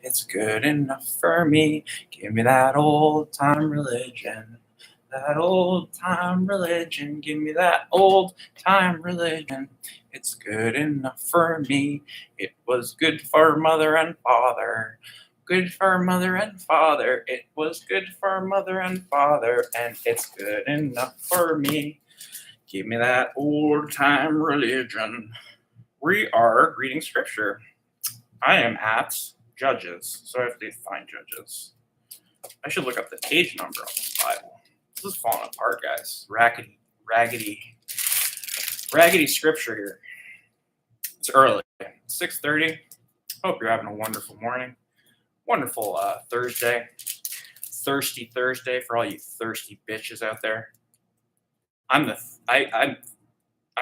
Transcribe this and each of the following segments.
It's good enough for me. Give me that old time religion. That old time religion. Give me that old time religion. It's good enough for me. It was good for mother and father. Good for mother and father. It was good for mother and father. And it's good enough for me. Give me that old time religion. We are reading scripture. I am at Judges, so I have to find Judges. I should look up the page number on this Bible. This is falling apart, guys. Raggedy scripture here. It's early, 6:30. Hope you're having a wonderful morning. Wonderful Thursday. Thirsty Thursday for all you thirsty bitches out there. I'm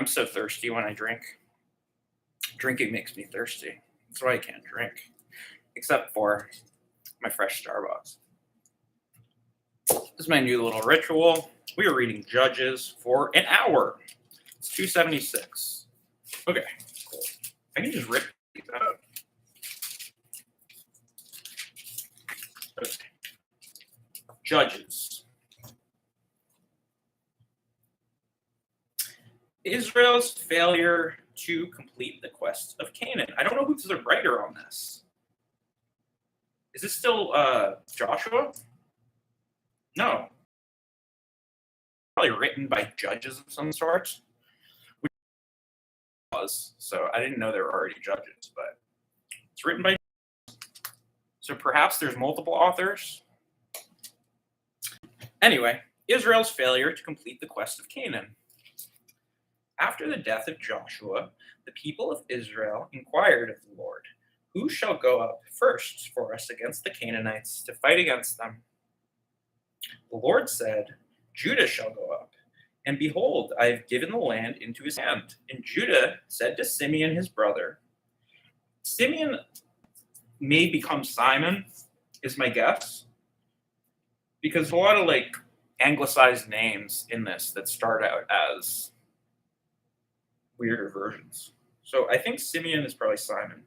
so thirsty when I drink. Drinking makes me thirsty. That's why I can't drink, except for my fresh Starbucks. This is my new little ritual. We are reading Judges for an hour. It's 276. Okay, cool. I can just rip these out. Okay. Judges. Israel's failure to complete the quest of Canaan. I don't know who's the writer on this. Is this still Joshua? No. Probably written by judges of some sort. Which was, so I didn't know there were already judges, but it's written by. So perhaps there's multiple authors. Anyway, Israel's failure to complete the quest of Canaan. After the death of Joshua, the people of Israel inquired of the Lord, "Who shall go up first for us against the Canaanites to fight against them?" The Lord said, "Judah shall go up. And behold, I have given the land into his hand." And Judah said to Simeon his brother, Simeon may become Simon, is my guess, because a lot of anglicized names in this that start out as weirder versions. So I think Simeon is probably Simon.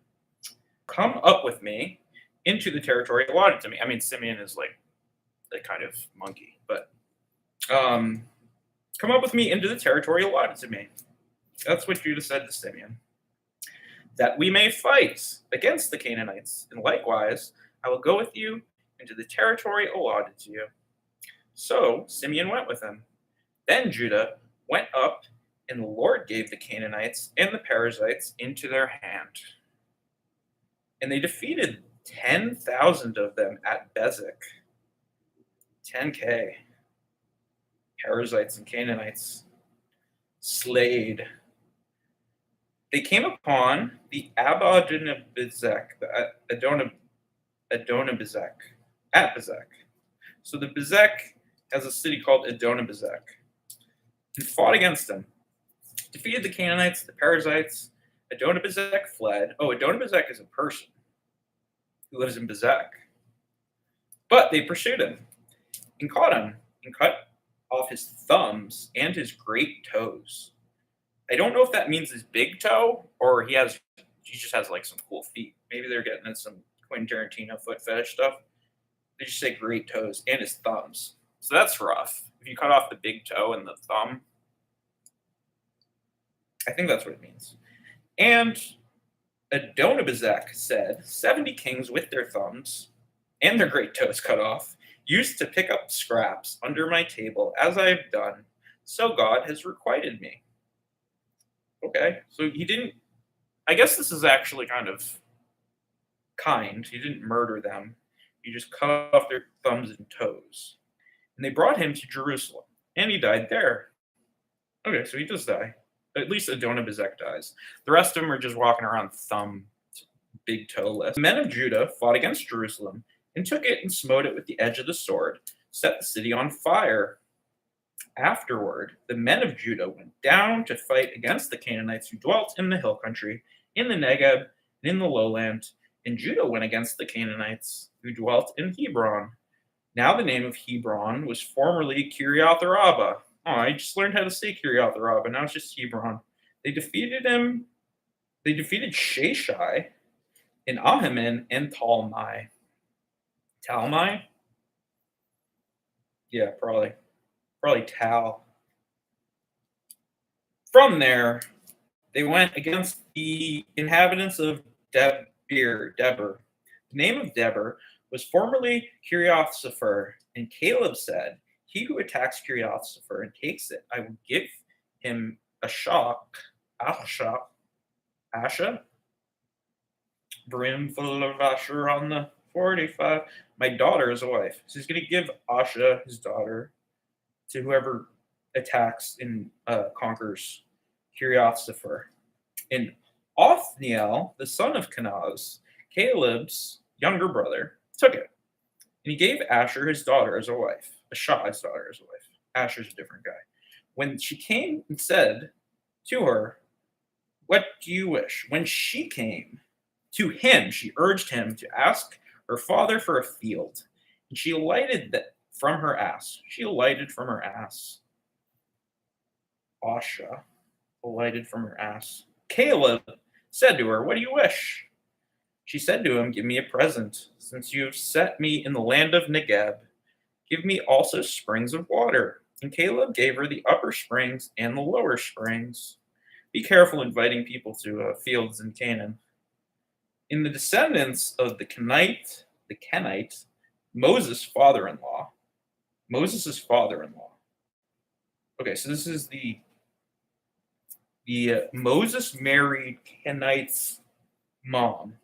"Come up with me into the territory allotted to me." I mean, Simeon is like the kind of monkey, but come up with me into the territory allotted to me. That's what Judah said to Simeon. "That we may fight against the Canaanites, and likewise I will go with you into the territory allotted to you." So Simeon went with him. Then Judah went up, and the Lord gave the Canaanites and the Perizzites into their hand. And they defeated 10,000 of them at Bezek. 10K. Perizzites and Canaanites slayed. They came upon the Adonibezek, Adonibezek, at Bezek. So the Bezek has a city called Adonibezek, and fought against them. Defeated the Canaanites, the Perizzites. Adonibezek fled. Oh, Adonibezek is a person who lives in Bezek. But they pursued him and caught him and cut off his thumbs and his great toes. I don't know if that means his big toe or he just has some cool feet. Maybe they're getting in some Quentin Tarantino foot fetish stuff. They just say great toes and his thumbs. So that's rough. If you cut off the big toe and the thumb, I think that's what it means. And Adonibezek said, 70 kings with their thumbs and their great toes cut off used to pick up scraps under my table as I have done, so God has requited me. Okay, so he didn't, I guess this is actually kind of kind. He didn't murder them. He just cut off their thumbs and toes. And they brought him to Jerusalem, and he died there. Okay, so he does die. At least Adonibezek dies. The rest of them are just walking around thumb, big toe list. The men of Judah fought against Jerusalem and took it and smote it with the edge of the sword, set the city on fire. Afterward, the men of Judah went down to fight against the Canaanites who dwelt in the hill country, in the Negeb, and in the lowland. And Judah went against the Canaanites who dwelt in Hebron. Now the name of Hebron was formerly Kiriath Araba. Oh, I just learned how to say Kiriath Araba. Now it's just Hebron. They defeated Sheshai in Ahiman and Talmai. Talmai? Yeah, probably Tal. From there, they went against the inhabitants of Debir. The name of Debir was formerly Kiriath-Sepher, and Caleb said, "He who attacks Kiriath-Sepher and takes it, I will give him a shock, Asha, brim full of Asher on the 45. My daughter as a wife." So he's going to give Asha, his daughter, to whoever attacks and conquers Kiriath-Sepher. And Othniel, the son of Kenaz, Caleb's younger brother, took it. And he gave Asher his daughter as a wife, Ashah his daughter as a wife. Asher's a different guy. When she came and said to her, "What do you wish?" When she came to him, she urged him to ask her father for a field. And she alighted from her ass. She alighted from her ass. Asha alighted from her ass. Caleb said to her, "What do you wish?" She said to him, "Give me a present, since you have set me in the land of Negeb. Give me also springs of water." And Caleb gave her the upper springs and the lower springs. Be careful inviting people to fields in Canaan. In the descendants of the Kenite, Moses' father-in-law. Okay, so this is the Moses married Kenite's mom,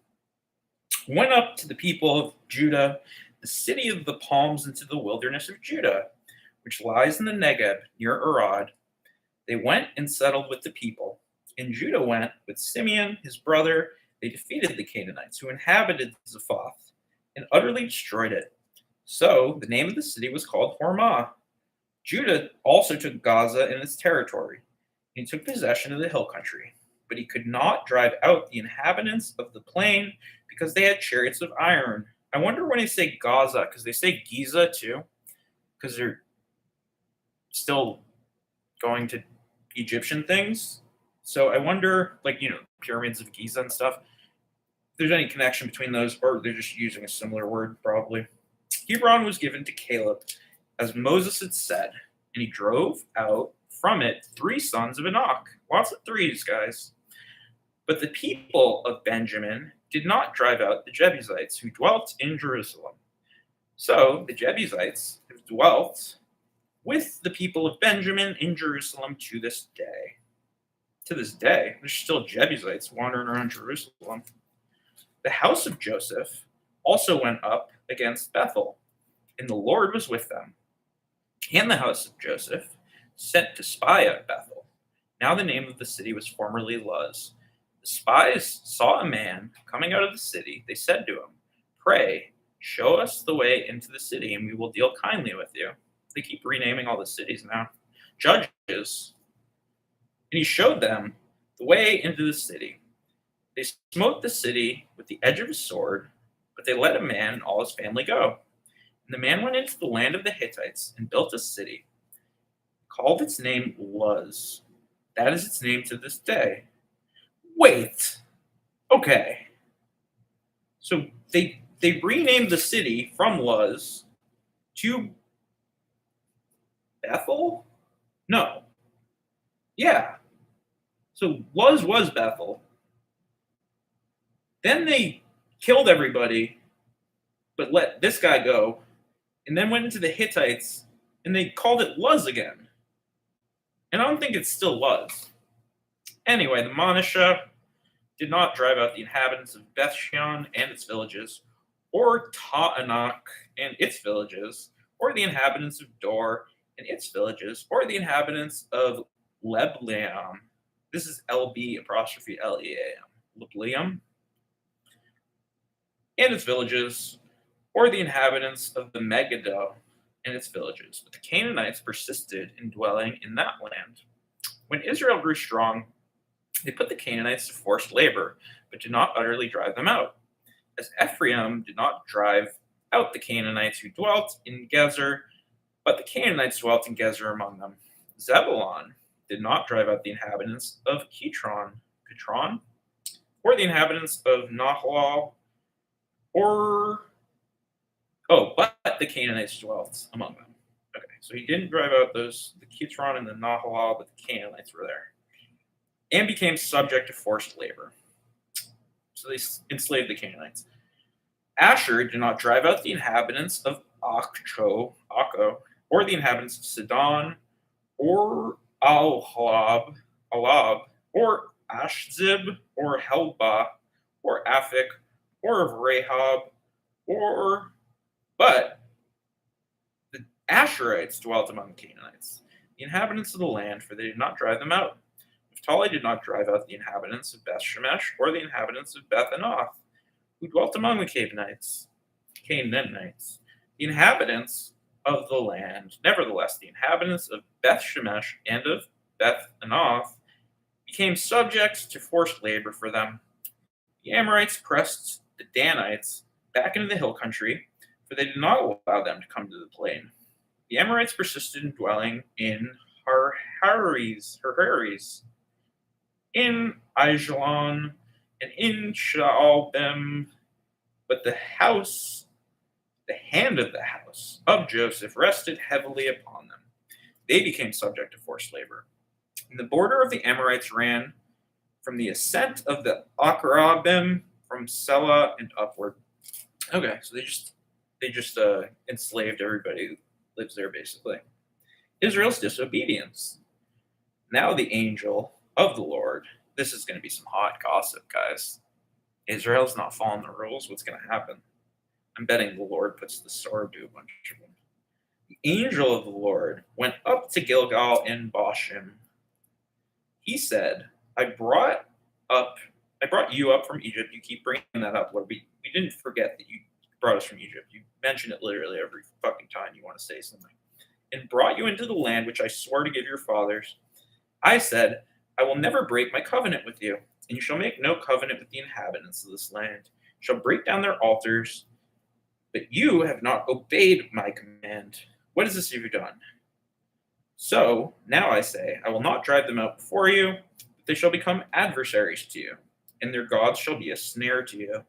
went up to the people of Judah, the city of the palms, into the wilderness of Judah, which lies in the Negeb near Arad. They went and settled with the people. And Judah went with Simeon, his brother. They defeated the Canaanites who inhabited Zaphoth and utterly destroyed it. So the name of the city was called Hormah. Judah also took Gaza and its territory. He took possession of the hill country, but he could not drive out the inhabitants of the plain because they had chariots of iron. I wonder when they say Gaza, because they say Giza too, because they're still going to Egyptian things. So I wonder, pyramids of Giza and stuff, if there's any connection between those, or they're just using a similar word, probably. Hebron was given to Caleb, as Moses had said, and he drove out from it 3 sons of Anak. Lots of threes, guys. But the people of Benjamin did not drive out the Jebusites who dwelt in Jerusalem. So the Jebusites have dwelt with the people of Benjamin in Jerusalem to this day. To this day, there's still Jebusites wandering around Jerusalem. The house of Joseph also went up against Bethel, and the Lord was with them. And the house of Joseph sent to spy at Bethel. Now the name of the city was formerly Luz. The spies saw a man coming out of the city. They said to him, "Pray, show us the way into the city, and we will deal kindly with you." They keep renaming all the cities now. Judges. And he showed them the way into the city. They smote the city with the edge of a sword, but they let a man and all his family go. And the man went into the land of the Hittites and built a city, called its name Luz. That is its name to this day. Wait. Okay. So they renamed the city from Luz to Bethel? No. Yeah. So Luz was Bethel. Then they killed everybody, but let this guy go, and then went into the Hittites, and they called it Luz again. And I don't think it's still Luz. Anyway, the Manisha did not drive out the inhabitants of Bethshean and its villages, or Ta'anak and its villages, or the inhabitants of Dor and its villages, or the inhabitants of Lebleam. This is LB apostrophe Leam. Lebleam and its villages, or the inhabitants of the Megiddo and its villages. But the Canaanites persisted in dwelling in that land. When Israel grew strong, they put the Canaanites to forced labor, but did not utterly drive them out. As Ephraim did not drive out the Canaanites who dwelt in Gezer, but the Canaanites dwelt in Gezer among them. Zebulon did not drive out the inhabitants of Kitron. or the inhabitants of Nahalal, or but the Canaanites dwelt among them. Okay, so he didn't drive out the Kitron and the Nahalal, but the Canaanites were there, and became subject to forced labor. So they enslaved the Canaanites. Asher did not drive out the inhabitants of Akko, or the inhabitants of Sidon, or Alab, or Ashzib, or Helba, or Aphik, or of Rahab, but the Asherites dwelt among the Canaanites, the inhabitants of the land, for they did not drive them out. Naphtali did not drive out the inhabitants of Beth Shemesh, or the inhabitants of Beth Anath, who dwelt among the Canaanites. The inhabitants of the land, nevertheless, the inhabitants of Beth Shemesh and of Beth Anath became subject to forced labor for them. The Amorites pressed the Danites back into the hill country, for they did not allow them to come to the plain. The Amorites persisted in dwelling in Harhares, in Aijalon, and in Shaalbim, but the hand of the house of Joseph rested heavily upon them. They became subject to forced labor. And the border of the Amorites ran from the ascent of the Akrabim from Selah and upward. Okay, so they just enslaved everybody who lives there, basically. Israel's disobedience. Now the angel of the Lord. This is going to be some hot gossip, guys. Israel's not following the rules. What's going to happen? I'm betting the Lord puts the sword to a bunch of them. The angel of the Lord went up to Gilgal in Boshim. He said, I brought you up from Egypt. You keep bringing that up, Lord. We didn't forget that you brought us from Egypt. You mention it literally every fucking time you want to say something. And brought you into the land which I swore to give your fathers. I said, I will never break my covenant with you, and you shall make no covenant with the inhabitants of this land. You shall break down their altars, but you have not obeyed my command. What is this you've done? So now I say, I will not drive them out before you, but they shall become adversaries to you, and their gods shall be a snare to you.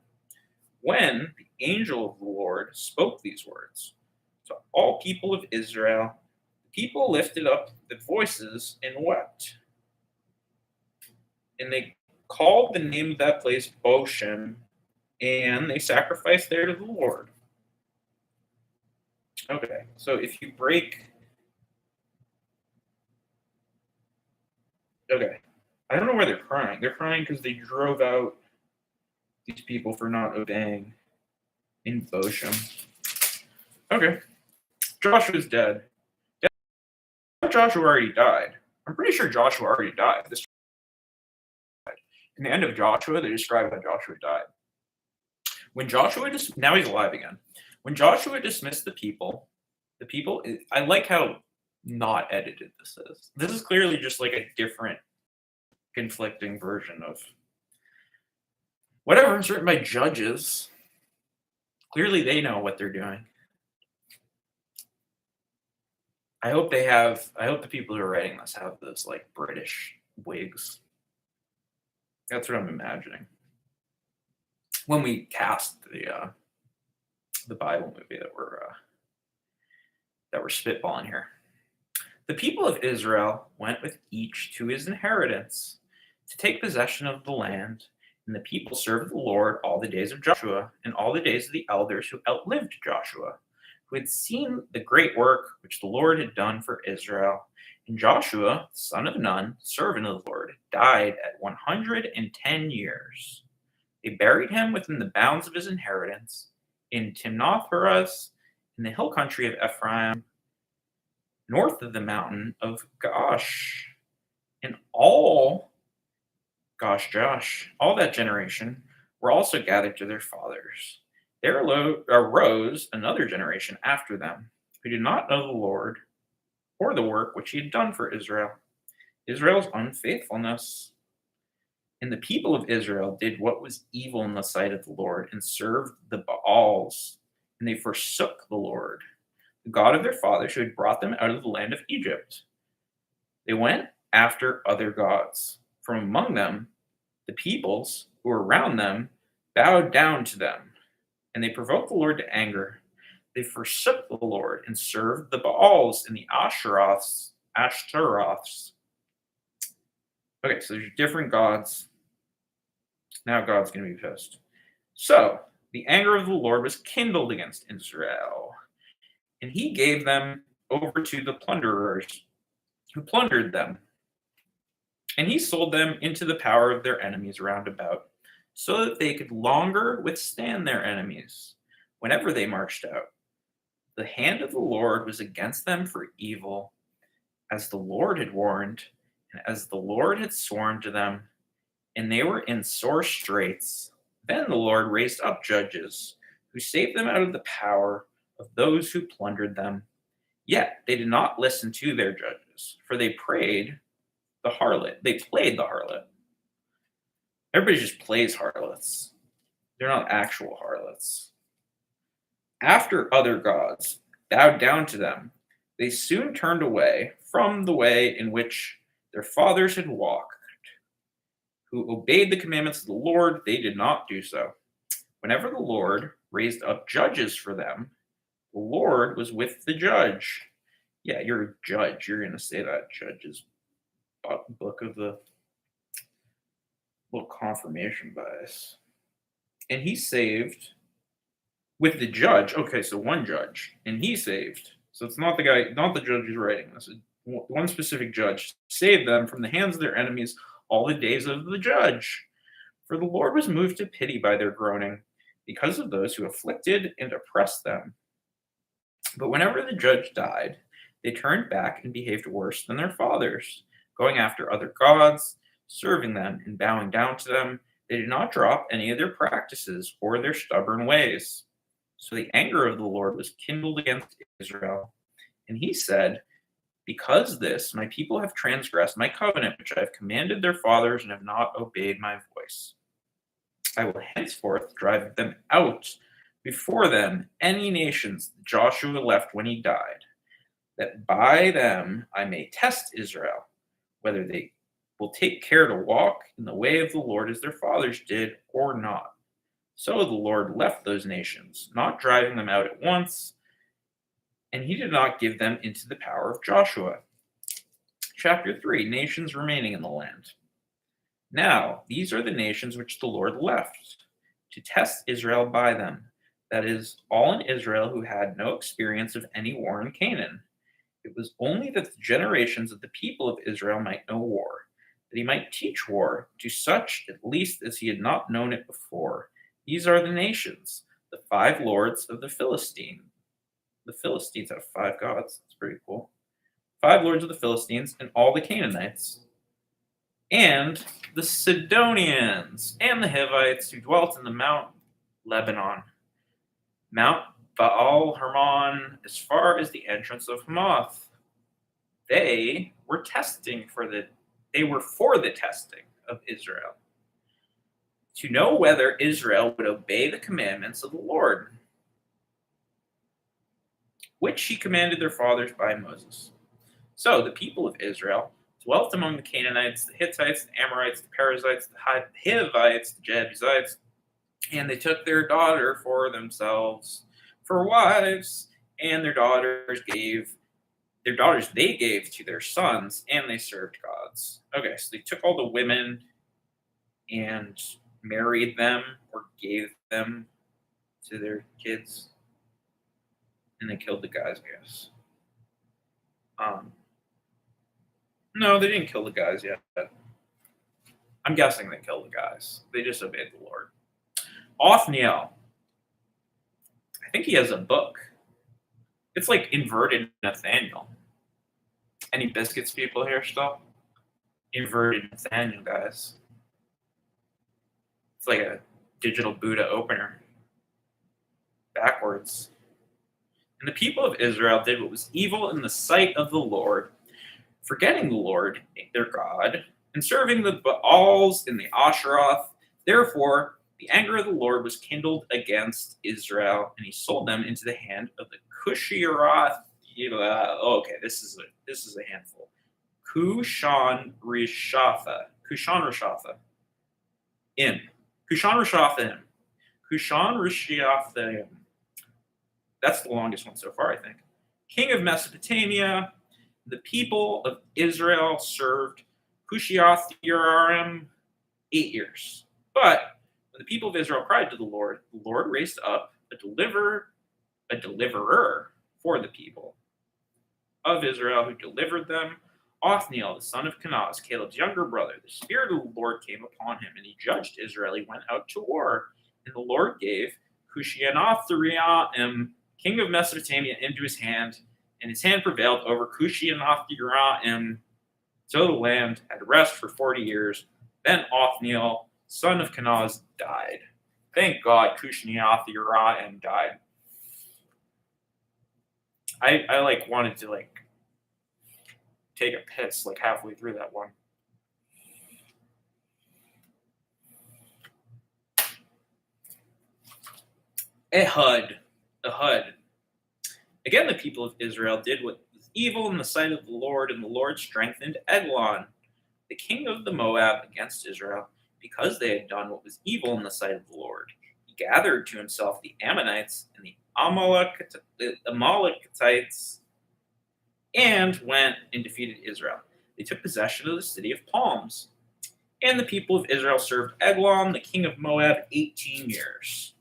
When the angel of the Lord spoke these words to all people of Israel, the people lifted up their voices and wept. And they called the name of that place Boshim, and they sacrificed there to the Lord. Okay, so if you break... Okay, I don't know why they're crying. They're crying because they drove out these people for not obeying in Boshim. Okay, Joshua's dead. Joshua already died. I'm pretty sure Joshua already died. In the end of Joshua, they describe how Joshua died. When Joshua now he's alive again. When Joshua dismissed the people, I like how not edited this is. This is clearly just like a different conflicting version of whatever. It's written by judges. Clearly they know what they're doing. I hope the people who are writing this have those like British wigs. That's what I'm imagining when we cast the Bible movie that we're spitballing here. The people of Israel went with each to his inheritance to take possession of the land, and the people served the Lord all the days of Joshua and all the days of the elders who outlived Joshua, who had seen the great work which the Lord had done for Israel. And Joshua, son of Nun, servant of the Lord, died at 110 years. They buried him within the bounds of his inheritance in Timnath-Heres, in the hill country of Ephraim, north of the mountain of Gaash. And all that generation were also gathered to their fathers. There arose another generation after them, who did not know the Lord or the work which he had done for Israel's unfaithfulness. And the people of Israel did what was evil in the sight of the Lord and served the Baals, and they forsook the Lord, the God of their fathers, who had brought them out of the land of Egypt. They went after other gods. From among them, the peoples who were around them bowed down to them, and they provoked the Lord to anger. They forsook the Lord and served the Baals and the Ashtaroths. Okay, so there's different gods. Now God's going to be pissed. So the anger of the Lord was kindled against Israel, and he gave them over to the plunderers who plundered them. And he sold them into the power of their enemies round about, so that they could longer withstand their enemies whenever they marched out. The hand of the Lord was against them for evil, as the Lord had warned, and as the Lord had sworn to them, and they were in sore straits. Then the Lord raised up judges, who saved them out of the power of those who plundered them. Yet they did not listen to their judges, for they played the harlot. Everybody just plays harlots. They're not actual harlots. After other gods bowed down to them, they soon turned away from the way in which their fathers had walked. Who obeyed the commandments of the Lord, they did not do so. Whenever the Lord raised up judges for them, the Lord was with the judge. Yeah, you're a judge. You're going to say that, Judges book of the little confirmation bias. And he saved with the judge. Okay, so one judge, and he saved. So it's not the guy, not the judge who's writing this. One specific judge saved them from the hands of their enemies all the days of the judge. For the Lord was moved to pity by their groaning, because of those who afflicted and oppressed them. But whenever the judge died, they turned back and behaved worse than their fathers, going after other gods, serving them and bowing down to them. They did not drop any of their practices or their stubborn ways. So the anger of the Lord was kindled against Israel. And he said, because this, my people have transgressed my covenant, which I have commanded their fathers, and have not obeyed my voice. I will henceforth drive them out before them any nations Joshua left when he died, that by them I may test Israel, whether they will take care to walk in the way of the Lord as their fathers did or not. So the Lord left those nations, not driving them out at once, and he did not give them into the power of Joshua. Chapter 3, Nations remaining in the land. Now, these are the nations which the Lord left, to test Israel by them, that is, all in Israel who had no experience of any war in Canaan. It was only that the generations of the people of Israel might know war, that he might teach war to such at least as he had not known it before. These are the nations, the 5 lords of the Philistines. The Philistines have 5 gods. That's pretty cool. 5 lords of the Philistines and all the Canaanites, and the Sidonians, and the Hivites who dwelt in the Mount Lebanon, Mount Baal Hermon, as far as the entrance of Hamath. They were for the testing of Israel, to know whether Israel would obey the commandments of the Lord, which he commanded their fathers by Moses. So the people of Israel dwelt among the Canaanites, the Hittites, the Amorites, the Perizzites, the Hivites, the Jebusites, and they took their daughter for themselves for wives, and their daughters they gave to their sons, and they served gods. Okay, so they took all the women and married them or gave them to their kids, and they killed the guys, I guess. No, they didn't kill the guys yet. I'm guessing they killed the guys. They just obeyed the Lord. Othniel. I think he has a book. It's like inverted Nathaniel. Any biscuits people here still? Inverted Nathaniel, guys. It's like a digital Buddha opener. Backwards. And the people of Israel did what was evil in the sight of the Lord, forgetting the Lord, their God, and serving the Baals and the Asheroth. Therefore, the anger of the Lord was kindled against Israel, and he sold them into the hand of the Cushirath. Okay, this is a handful. Kushan Rishatha. In. Kushan Rishathaim. That's the longest one so far, I think. King of Mesopotamia. The people of Israel served Kushiatharim 8 years. But when the people of Israel cried to the Lord raised up a deliverer for the people of Israel who delivered them. Othniel, the son of Kenaz, Caleb's younger brother. The Spirit of the Lord came upon him, and he judged Israel. He went out to war, and the Lord gave Kushianatharaim, king of Mesopotamia, into his hand, and his hand prevailed over Kushianatharaim. So the land had rest for 40 years. Then Othniel, son of Kenaz, died. Thank God Kushianatharaim died. I wanted to take a piss halfway through that one. Ehud. Again, the people of Israel did what was evil in the sight of the Lord, and the Lord strengthened Eglon, the king of the Moab, against Israel, because they had done what was evil in the sight of the Lord. He gathered to himself the Ammonites and the Amalekites, and went and defeated Israel. They took possession of the city of palms. And the people of Israel served Eglon, the king of Moab, 18 years.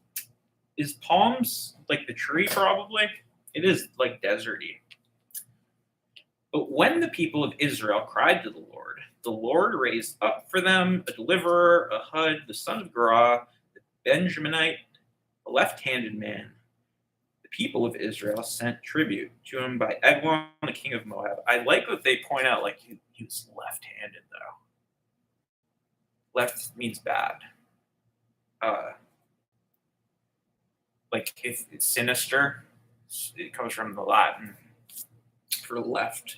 Is palms like the tree, probably? It is deserty. But when the people of Israel cried to the Lord raised up for them a deliverer, Ehud, the son of Gera, the Benjaminite, a left-handed man. The people of Israel sent tribute to him by Eglon, the king of Moab. I like that they point out he was left-handed, though. Left means bad. If it's sinister, it comes from the Latin for left,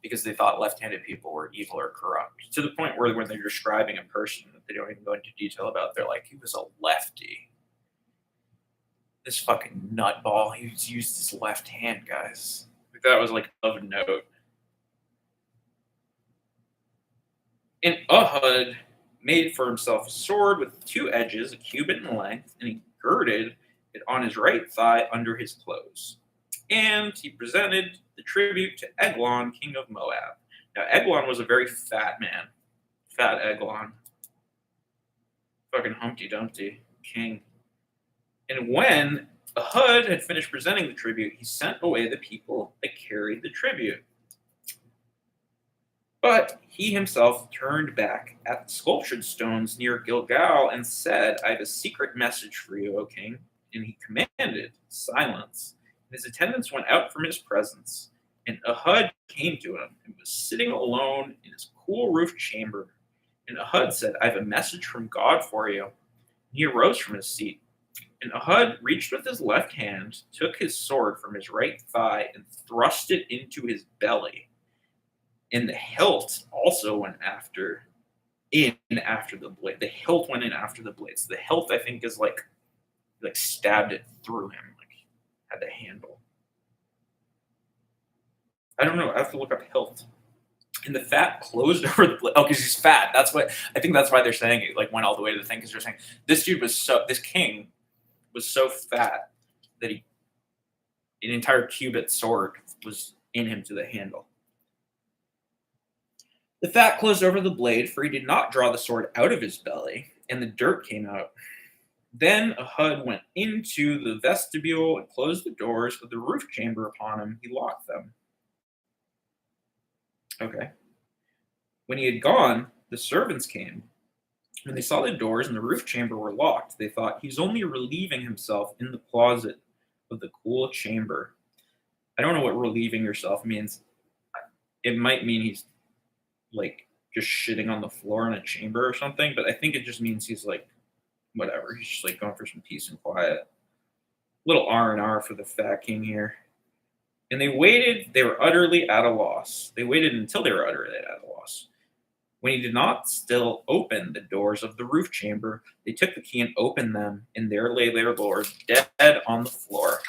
because they thought left-handed people were evil or corrupt, to the point where when they're describing a person that they don't even go into detail about, they're like, he was a lefty. This fucking nutball, he used his left hand, guys. That was of note. And Ehud made for himself a sword with 2 edges, a cubit in length, and he girded it on his right thigh under his clothes. And he presented the tribute to Eglon, king of Moab. Now, Eglon was a very fat man. Fat Eglon. Fucking Humpty Dumpty king. And when Ehud had finished presenting the tribute, he sent away the people that carried the tribute. But he himself turned back at the sculptured stones near Gilgal and said, I have a secret message for you, O king. And he commanded silence. And his attendants went out from his presence. And Ehud came to him and was sitting alone in his cool roof chamber. And Ehud said, I have a message from God for you. And he arose from his seat. And Ehud reached with his left hand, took his sword from his right thigh, and thrust it into his belly. And the hilt also went after the blade. The hilt went in after the blade. So the hilt, I think, is stabbed it through him, had the handle. I don't know. I have to look up hilt. And the fat closed over the blade. Oh, because he's fat. That's why they're saying it went all the way to the thing, because they're saying this king was so fat that an entire cubit sword was in him to the handle. The fat closed over the blade, for he did not draw the sword out of his belly, and the dirt came out. Then Ehud went into the vestibule and closed the doors of the roof chamber upon him. He locked them. Okay. When he had gone, the servants came. When they saw the doors and the roof chamber were locked, they thought, he's only relieving himself in the closet of the cool chamber. I don't know what relieving yourself means. It might mean he's just shitting on the floor in a chamber or something, but I think it just means he's whatever. He's just going for some peace and quiet. Little R&R for the fat king here. And they waited. They were utterly at a loss. They waited until they were utterly at a loss. When he did not still open the doors of the roof chamber, they took the key and opened them, and there lay their lord dead on the floor.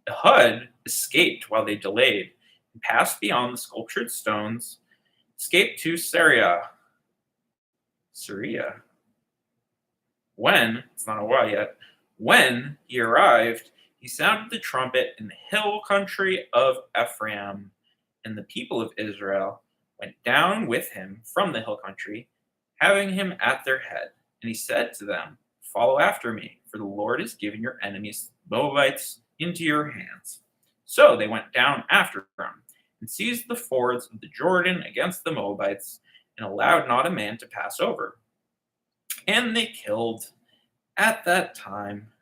Ehud escaped while they delayed, and passed beyond the sculptured stones, escaped to Syria. When, it's not a while yet, when he arrived, he sounded the trumpet in the hill country of Ephraim, and the people of Israel went down with him from the hill country, having him at their head. And he said to them, "Follow after me, for the Lord has given your enemies, the Moabites, into your hands." So they went down after him, and seized the fords of the Jordan against the Moabites, and allowed not a man to pass over. And they killed, at that time,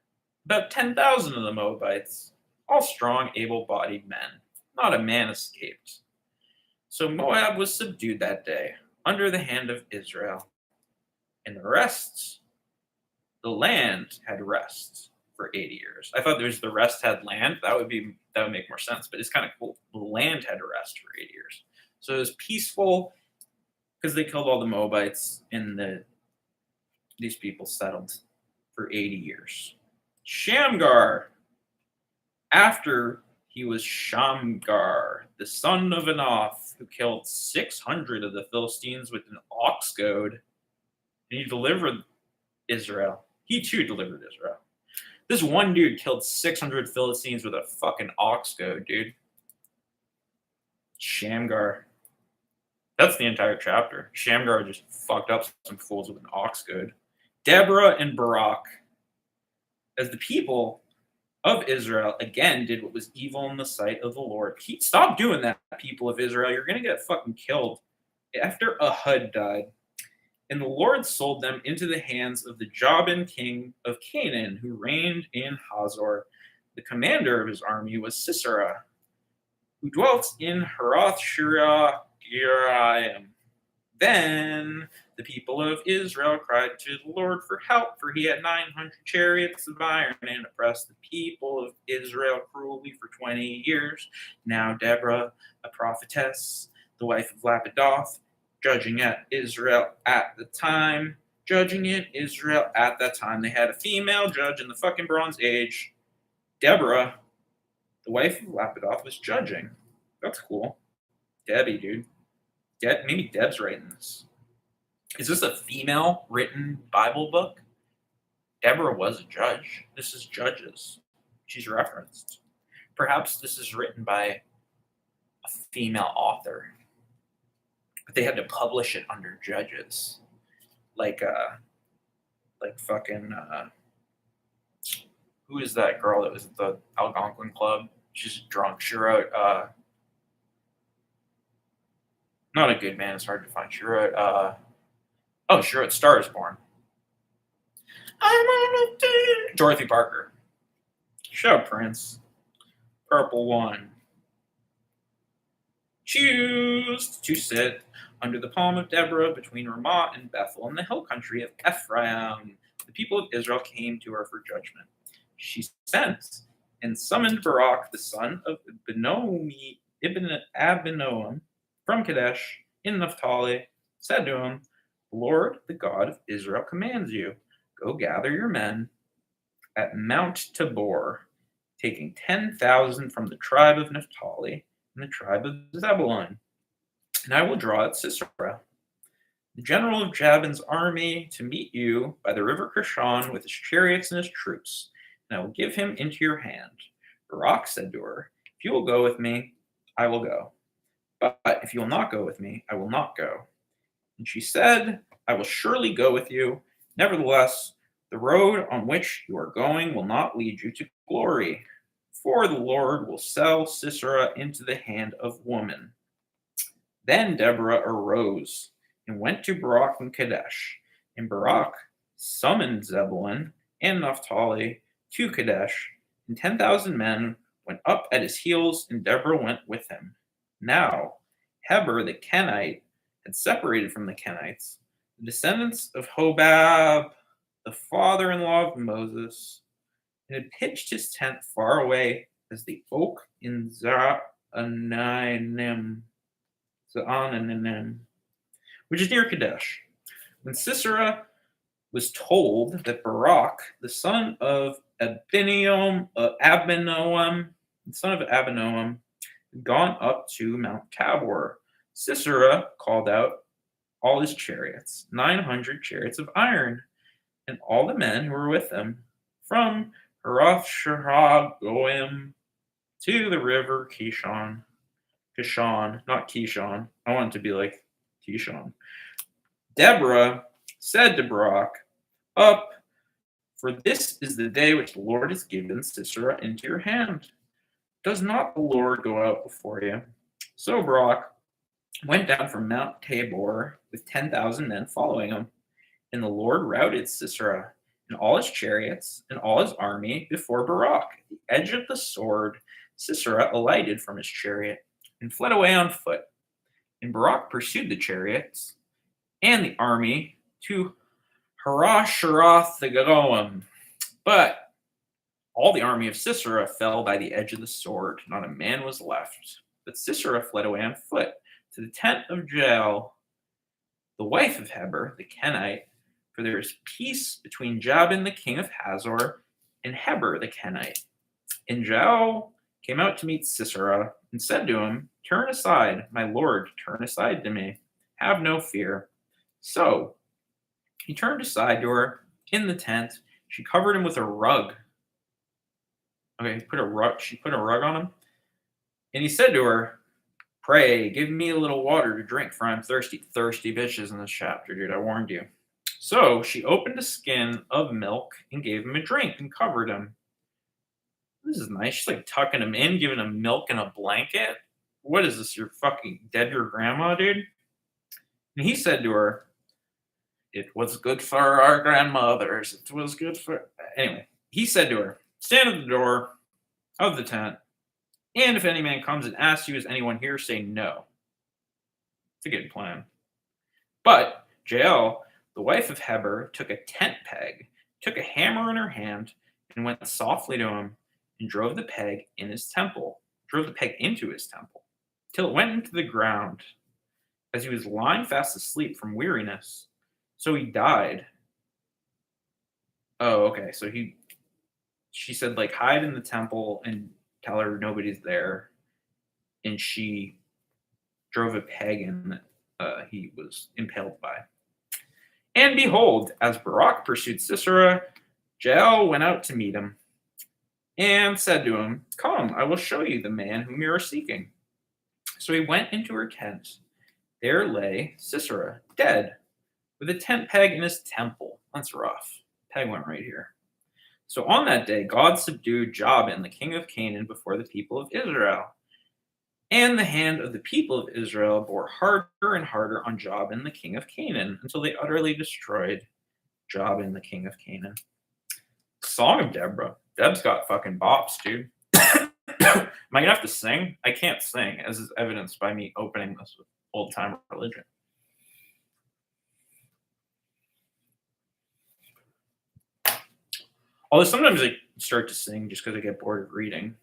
about 10,000 of the Moabites, all strong, able-bodied men. Not a man escaped. So Moab was subdued that day, under the hand of Israel. And the land had rest for 80 years. I thought there was the rest had land. That would make more sense, but it's kind of cool. The land had rest for 80 years. So it was peaceful because they killed all the Moabites, and these people settled for 80 years. Shamgar, after he was Shamgar, the son of Anath, who killed 600 of the Philistines with an ox goad, and he delivered Israel. He too delivered Israel. This one dude killed 600 Philistines with a fucking ox goad, dude. Shamgar. That's the entire chapter. Shamgar just fucked up some fools with an ox goad. Deborah and Barak, as the people of Israel again did what was evil in the sight of the Lord. Stop doing that, people of Israel. You're going to get fucking killed. After Ehud died, and the Lord sold them into the hands of the Jabin king of Canaan, who reigned in Hazor. The commander of his army was Sisera, who dwelt in Harath Shiraim. Then the people of Israel cried to the Lord for help, for he had 900 chariots of iron and oppressed the people of Israel cruelly for 20 years. Now Deborah, a prophetess, the wife of Lapidoth, judging Israel at the time, they had a female judge in the fucking Bronze Age. Deborah, the wife of Lapidoth, was judging. That's cool. Debbie, dude. Maybe Deb's writing this. Is this a female written Bible book? Deborah was a judge. This is Judges. She's referenced. Perhaps this is written by a female author, but they had to publish it under Judges, like fucking who is that girl that was at the Algonquin Club? She's drunk. She wrote not A Good Man, it's hard to find. She wrote Star is Born. Dorothy Parker. Show Prince. Purple One. Choose to sit under the palm of Deborah between Ramah and Bethel in the hill country of Ephraim. The people of Israel came to her for judgment. She sent and summoned Barak, the son of Ibn Abinoam, from Kadesh in Naphtali, said to him, "The Lord, the God of Israel, commands you, go gather your men at Mount Tabor, taking 10,000 from the tribe of Naphtali and the tribe of Zebulun, and I will draw out Sisera, the general of Jabin's army, to meet you by the river Kishon with his chariots and his troops, and I will give him into your hand." Barak said to her, "If you will go with me, I will go. But if you will not go with me, I will not go." And she said, "I will surely go with you. Nevertheless, the road on which you are going will not lead you to glory, for the Lord will sell Sisera into the hand of woman." Then Deborah arose and went to Barak in Kadesh, and Barak summoned Zebulun and Naphtali to Kadesh, and 10,000 men went up at his heels, and Deborah went with him. Now Heber the Kenite had separated from the Kenites, the descendants of Hobab, the father-in-law of Moses, and had pitched his tent far away as the oak in Zaananim, which is near Kadesh. When Sisera was told that Barak, the son of Abinoam, had gone up to Mount Tabor, Sisera called out all his chariots, 900 chariots of iron, and all the men who were with him, from Haroth Goim to the river Kishon, not Kishon. I want it to be like Kishon. Deborah said to Barak, "Up, for this is the day which the Lord has given Sisera into your hand. Does not the Lord go out before you?" So Barak went down from Mount Tabor with 10,000 men following him, and the Lord routed Sisera and all his chariots and all his army before Barak. At the edge of the sword, Sisera alighted from his chariot and fled away on foot. And Barak pursued the chariots and the army to Harasheroth the Goim. But all the army of Sisera fell by the edge of the sword. Not a man was left. But Sisera fled away on foot to the tent of Jael, the wife of Heber the Kenite, for there is peace between Jabin the king of Hazor and Heber the Kenite. And Jael came out to meet Sisera and said to him, "Turn aside, my lord, turn aside to me. Have no fear." So he turned aside to her in the tent. She covered him with a rug. Okay, she put a rug on him. And he said to her, "Pray, give me a little water to drink, for I'm thirsty." Thirsty bitches in this chapter, dude, I warned you. So she opened a skin of milk and gave him a drink and covered him. This is nice. She's like tucking him in, giving him milk and a blanket. What is this? You're fucking dead your grandma, dude? And he said to her, "It was good for our grandmothers. It was good for..." Anyway, he said to her, "Stand at the door of the tent, and if any man comes and asks you, 'Is anyone here?' say no." It's a good plan. But Jael, the wife of Heber, took a tent peg, took a hammer in her hand, and went softly to him and drove the peg into his temple, till it went into the ground, as he was lying fast asleep from weariness. So he died. Oh, okay. So she said, like, hide in the temple and tell her nobody's there. And she drove a peg in that he was impaled by. And behold, as Barak pursued Sisera, Jael went out to meet him and said to him, "Come, I will show you the man whom you are seeking." So he went into her tent. There lay Sisera, dead, with a tent peg in his temple. That's rough. Peg went right here. So on that day, God subdued Jabin, the king of Canaan, before the people of Israel. And the hand of the people of Israel bore harder and harder on Jabin, the king of Canaan, until they utterly destroyed Jabin, the king of Canaan. Song of Deborah. Deb's got fucking bops, dude. Am I gonna have to sing? I can't sing, as is evidenced by me opening this with old time religion. Although sometimes I start to sing just because I get bored of reading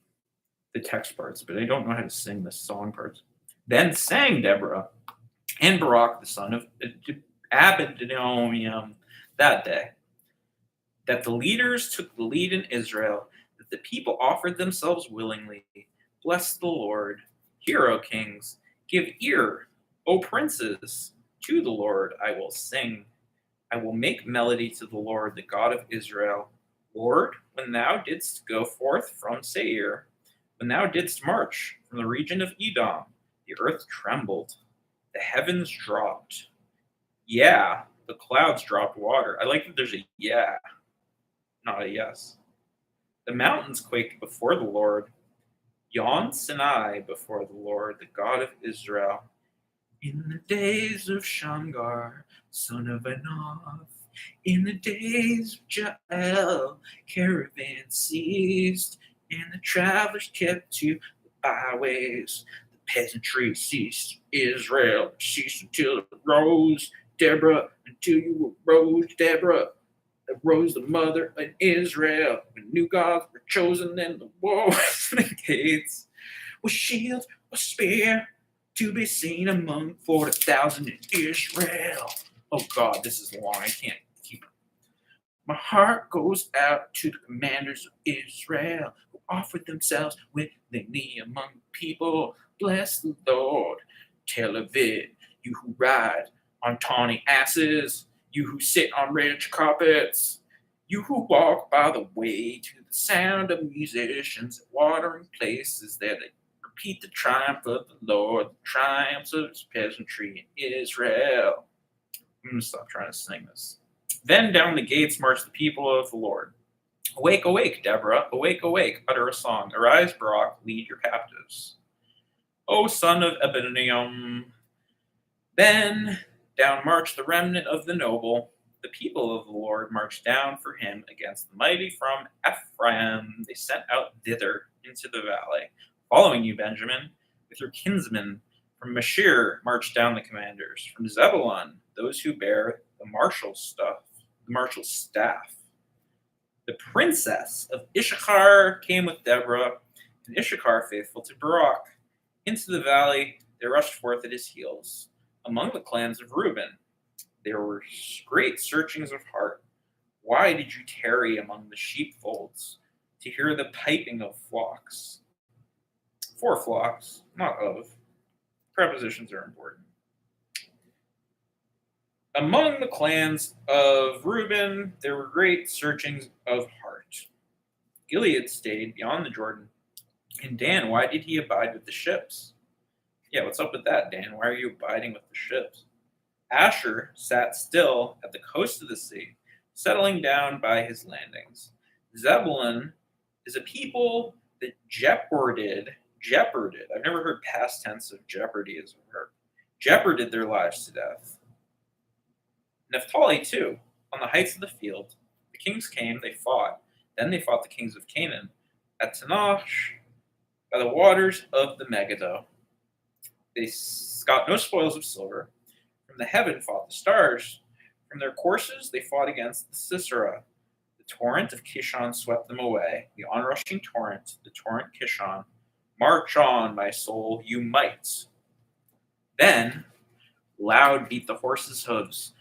the text parts, but I don't know how to sing the song parts. Then sang Deborah and Barak, the son of Abinoam, that day, that the leaders took the lead in Israel, that the people offered themselves willingly. Bless the Lord. Hear, O kings. Give ear, O princes. To the Lord I will sing. I will make melody to the Lord, the God of Israel. Lord, when thou didst go forth from Seir, when thou didst march from the region of Edom, the earth trembled, the heavens dropped. Yeah, the clouds dropped water. I like that there's a yeah, not a yes. The mountains quaked before the Lord. Yon Sinai before the Lord, the God of Israel. In the days of Shamgar, son of Anath, in the days of Jael, caravans ceased, and the travelers kept to the byways. The peasantry ceased, Israel ceased until it rose, Deborah, until you arose, Deborah. Arose the mother in Israel, when new gods were chosen, and the walls and the gates with shield or spear to be seen among 40,000 in Israel. Oh God, this is long. I can't keep it. My heart goes out to the commanders of Israel who offered themselves willingly among people. Bless the Lord. Tel Aviv, you who ride on tawny asses, You who sit on rich carpets, you who walk by the way to the sound of musicians at watering places, there they repeat the triumph of the Lord, the triumphs of his peasantry in Israel. I'm going to stop trying to sing this. Then down the gates march the people of the Lord. Awake, awake, Deborah, awake, awake, utter a song. Arise, Barak, lead your captives. O son of Eboniam. Then down marched the remnant of the noble. The people of the Lord marched down for him against the mighty from Ephraim. They sent out thither into the valley. Following you, Benjamin, with your kinsmen. From Mashir marched down the commanders. From Zebulun, those who bear the marshal's staff. The princess of Issachar came with Deborah, and Issachar faithful to Barak. Into the valley they rushed forth at his heels. Among the clans of Reuben, there were great searchings of heart. Why did you tarry among the sheepfolds to hear the piping of flocks? For flocks, not of. Prepositions are important. Among the clans of Reuben, there were great searchings of heart. Gilead stayed beyond the Jordan. And Dan, why did he abide with the ships? Yeah, what's up with that, Dan? Why are you abiding with the ships? Asher sat still at the coast of the sea, settling down by his landings. Zebulun is a people that jeoparded. I've never heard past tense of jeopardy as a verb. Jeoparded their lives to death. Naphtali, too, on the heights of the field. The kings came, they fought. Then they fought the kings of Canaan at Tanash by the waters of the Megiddo. They got no spoils of silver. From the heaven fought the stars. From their courses they fought against the Sisera. The torrent of Kishon swept them away. The onrushing torrent, the torrent Kishon. March on, my soul, you might. Then loud beat the horses' hooves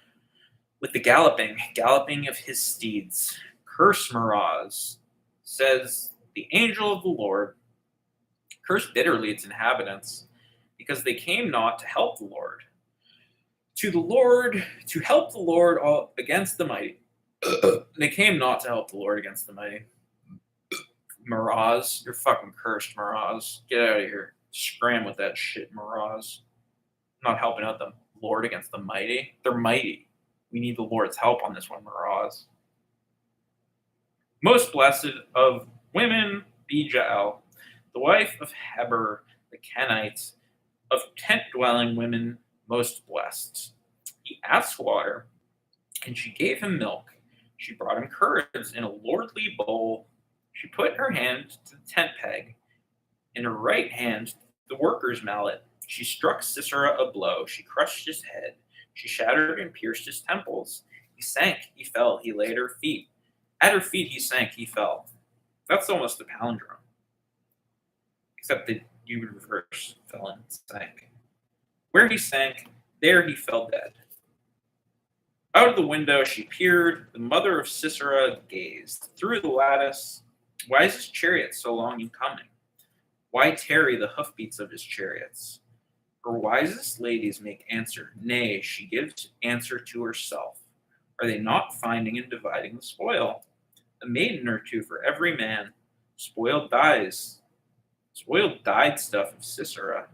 with the galloping of his steeds. Curse Meroz, says the angel of the Lord. Curse bitterly its inhabitants, because they came not to help the Lord. To help the Lord against the mighty. They came not to help the Lord against the mighty. Meroz, you're fucking cursed, Meroz. Get out of here. Scram with that shit, Meroz. I'm not helping out the Lord against the mighty. They're mighty. We need the Lord's help on this one, Meroz. Most blessed of women be Jael, the wife of Heber the Kenite, of tent-dwelling women most blessed. He asked water, and she gave him milk. She brought him curds in a lordly bowl. She put her hand to the tent peg, in her right hand the worker's mallet. She struck Sisera a blow. She crushed his head. She shattered and pierced his temples. He sank, he fell, he lay at her feet. At her feet he sank, he fell. That's almost a palindrome. Except that you would reverse fell and sank. Where he sank, there he fell dead. Out of the window she peered. The mother of Sisera gazed. Through the lattice, why is his chariot so long in coming? Why tarry the hoofbeats of his chariots? Her wisest ladies make answer. Nay, she gives answer to herself. Are they not finding and dividing the spoil? A maiden or two for every man. Spoiled dyed stuff of Sisera.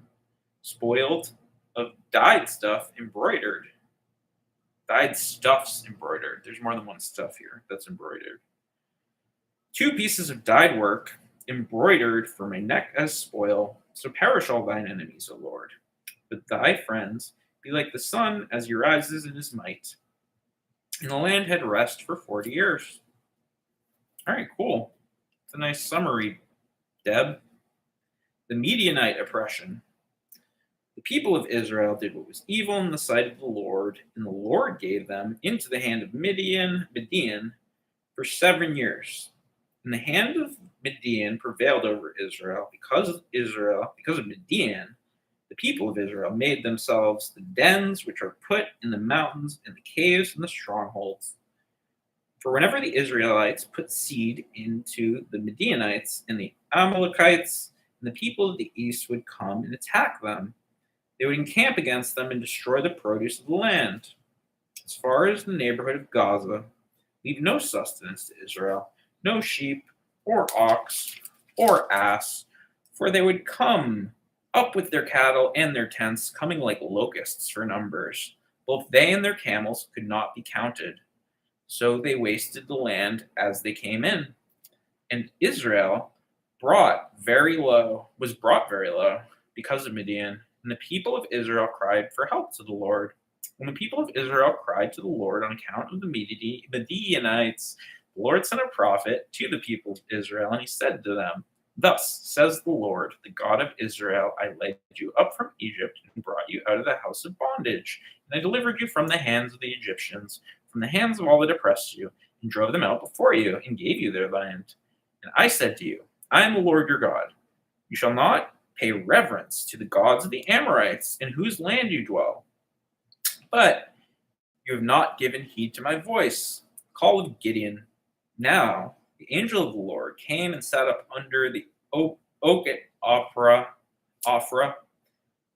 Spoiled of dyed stuff embroidered. Dyed stuffs embroidered. There's more than one stuff here that's embroidered. 2 pieces of dyed work embroidered for my neck as spoil. So perish all thine enemies, O Lord. But thy friends be like the sun as he rises in his might. And the land had rest for 40 years. All right, cool. It's a nice summary, Deb. The Midianite oppression. The people of Israel did what was evil in the sight of the Lord, and the Lord gave them into the hand of Midian, for 7 years. And the hand of Midian prevailed over Israel. Because of Midian, the people of Israel made themselves the dens which are put in the mountains and the caves and the strongholds. For whenever the Israelites put seed into the Midianites and the Amalekites, and the people of the east would come and attack them, they would encamp against them and destroy the produce of the land. As far as the neighborhood of Gaza, leave no sustenance to Israel, no sheep, or ox, or ass, for they would come up with their cattle and their tents, coming like locusts for numbers. Both they and their camels could not be counted. So they wasted the land as they came in. And Israel was brought very low because of Midian. And the people of Israel cried for help to the Lord. When the people of Israel cried to the Lord on account of the Midianites, the Lord sent a prophet to the people of Israel, and he said to them, "Thus says the Lord, the God of Israel, I led you up from Egypt and brought you out of the house of bondage, and I delivered you from the hands of the Egyptians, from the hands of all that oppressed you, and drove them out before you, and gave you their land. And I said to you, I am the Lord your God. You shall not pay reverence to the gods of the Amorites, in whose land you dwell. But you have not given heed to my voice." Call of Gideon. Now the angel of the Lord came and sat up under the oak at Ophrah,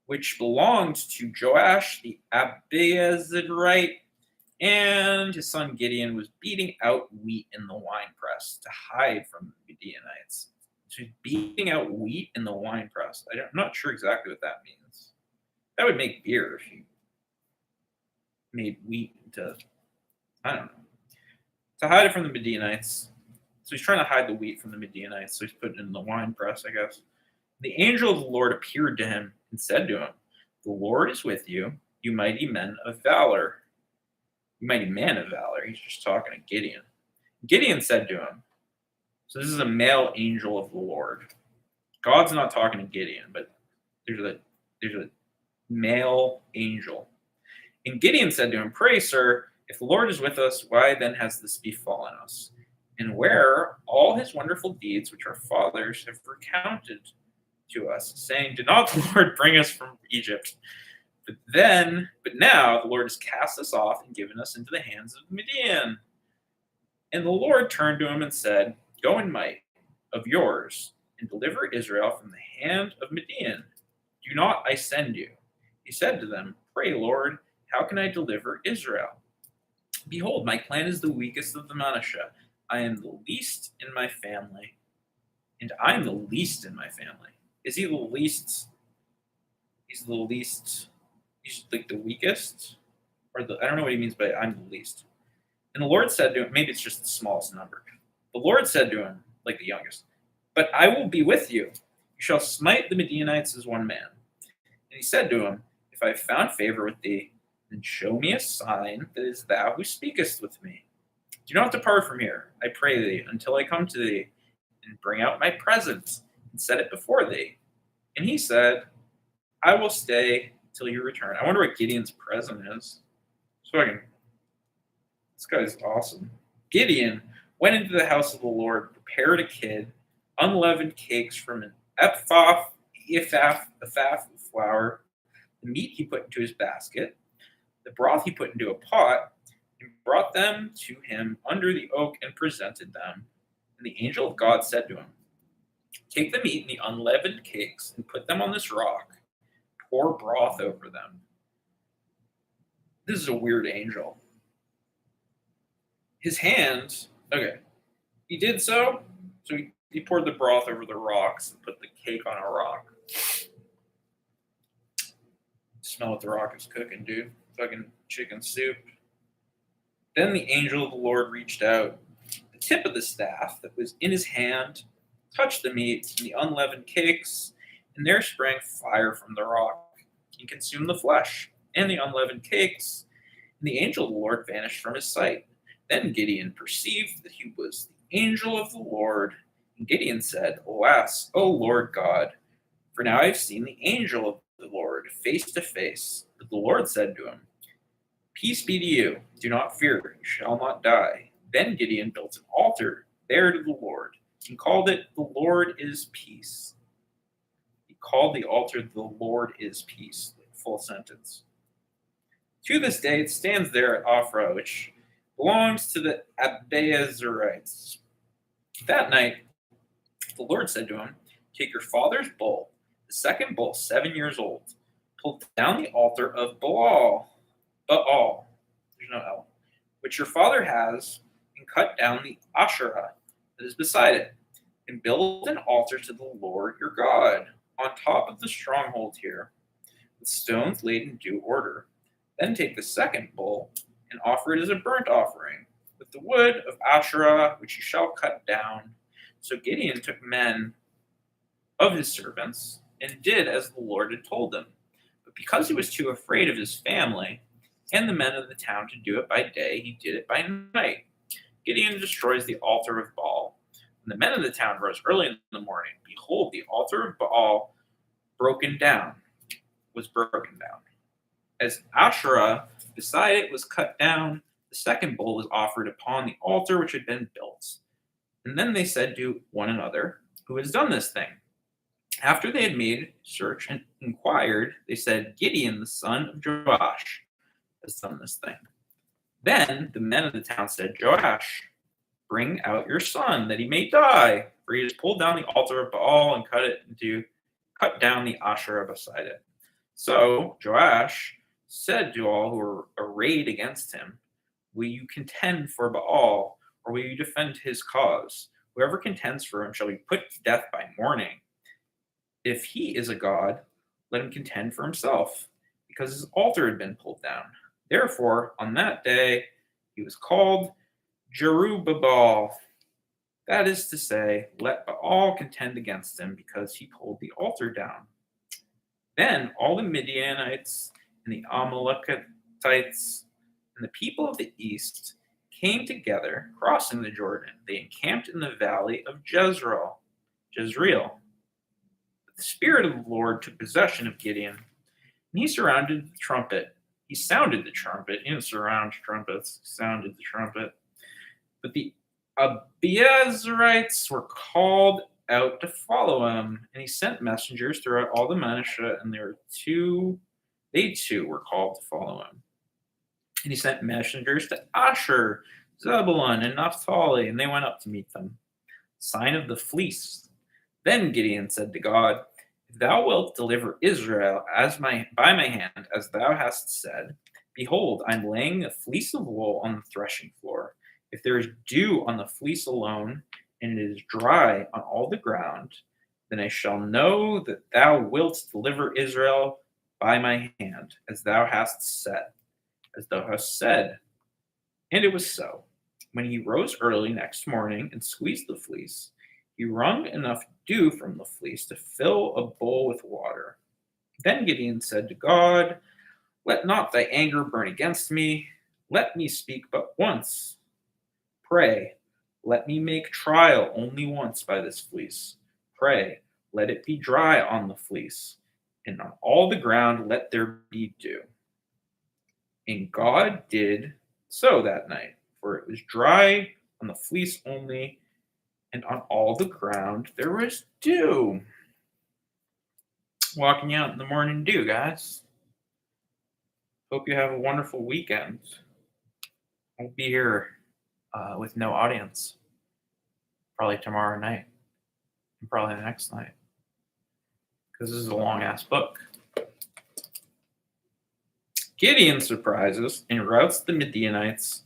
which belonged to Joash the Abiezrite, and his son Gideon was beating out wheat in the winepress to hide from the Midianites. So he's beating out wheat in the winepress. I'm not sure exactly what that means. That would make beer if you made wheat into, I don't know, to hide it from the Midianites. So he's trying to hide the wheat from the Midianites. So he's putting it in the winepress, I guess. The angel of the Lord appeared to him and said to him, "The Lord is with you, you mighty men of valor." You mighty man of valor. He's just talking to Gideon. Gideon said to him, so this is a male angel of the Lord. God's not talking to Gideon, but there's a male angel. And Gideon said to him, "Pray, sir, if the Lord is with us, why then has this befallen us? And where are all his wonderful deeds which our fathers have recounted to us, saying, 'Did not the Lord bring us from Egypt?' But now the Lord has cast us off and given us into the hands of Midian." And the Lord turned to him and said, "Go in might of yours and deliver Israel from the hand of Midian. Do not I send you?" He said to them, "Pray, Lord, how can I deliver Israel? Behold, my clan is the weakest of the Manasseh. I am the least in my family." And I'm the least in my family. Is he the least? He's the least. He's like the weakest? I don't know what he means by I'm the least. And the Lord said to him, maybe it's just the smallest number. The Lord said to him, like the youngest, "But I will be with you. You shall smite the Midianites as one man." And he said to him, "If I have found favor with thee, then show me a sign that it is thou who speakest with me. Do not depart from here, I pray thee, until I come to thee and bring out my present and set it before thee." And he said, "I will stay till you return." I wonder what Gideon's present is. This guy's awesome. Gideon went into the house of the Lord, prepared a kid, unleavened cakes from an ephah of flour. The meat he put into his basket, the broth he put into a pot, and brought them to him under the oak and presented them. And the angel of God said to him, "Take the meat and the unleavened cakes and put them on this rock. Pour broth over them." This is a weird angel. His hand, okay, he did so. So he poured the broth over the rocks and put the cake on a rock. Smell what the rock is cooking, dude. Fucking chicken soup. Then the angel of the Lord reached out. The tip of the staff that was in his hand touched the meat and the unleavened cakes, and there sprang fire from the rock and consumed the flesh and the unleavened cakes, and the angel of the Lord vanished from his sight. Then Gideon perceived that he was the angel of the Lord, and Gideon said, "Alas, O Lord God, for now I have seen the angel of the Lord face to face." But the Lord said to him, "Peace be to you. Do not fear. You shall not die." Then Gideon built an altar there to the Lord and called it, "The Lord is Peace." He called the altar, "The Lord is Peace," like full sentence. To this day, it stands there at Ophrah, which belongs to the Abiezrites. That night, the Lord said to him, "Take your father's bull, the second bull, 7 years old, pull down the altar of Baal, there's no L, which your father has, and cut down the Asherah that is beside it, and build an altar to the Lord your God on top of the stronghold here, with stones laid in due order. Then take the second bull and offer it as a burnt offering, with the wood of Asherah which you shall cut down. So Gideon took men of his servants and did as the Lord had told him. But because he was too afraid of his family and the men of the town to do it by day, he did it by night. Gideon destroys the altar of Baal. When the men of the town rose early in the morning, behold, the altar of Baal was broken down. As Asherah beside it was cut down, the second bull was offered upon the altar which had been built. And then they said to one another, who has done this thing? After they had made search and inquired, they said, Gideon, the son of Joash, has done this thing. Then the men of the town said, Joash, bring out your son, that he may die, for he has pulled down the altar of Baal and cut down the Asherah beside it. So Joash said to all who were arrayed against him, will you contend for Baal, or will you defend his cause? Whoever contends for him shall be put to death by morning. If he is a god, let him contend for himself, because his altar had been pulled down. Therefore, on that day, he was called Jerubbaal. That is to say, let Baal contend against him, because he pulled the altar down. Then all the Midianites and the Amalekites and the people of the east came together, crossing the Jordan. They encamped in the valley of Jezreel. The Spirit of the Lord took possession of Gideon, and he surrounded the trumpet. He sounded the trumpet. He didn't surround trumpets. He sounded the trumpet. But the Abiezrites were called out to follow him, and he sent messengers throughout all the Manasseh, and they too were called to follow him. And he sent messengers to Asher, Zebulun, and Naphtali, and they went up to meet them. Sign of the fleece. Then Gideon said to God, if thou wilt deliver Israel by my hand, as thou hast said, behold, I am laying a fleece of wool on the threshing floor. If there is dew on the fleece alone, and it is dry on all the ground, then I shall know that thou wilt deliver Israel by my hand, as thou hast said. And it was so. When he rose early next morning and squeezed the fleece, he wrung enough dew from the fleece to fill a bowl with water. Then Gideon said to God, let not thy anger burn against me. Let me speak but once. Pray, let me make trial only once by this fleece. Pray, let it be dry on the fleece, and on all the ground let there be dew. And God did so that night, for it was dry on the fleece only, and on all the ground there was dew. Walking out in the morning dew, guys. Hope you have a wonderful weekend. I'll be here with no audience. Probably tomorrow night. And probably the next night. Because this is a long-ass book. Gideon surprises and routs the Midianites.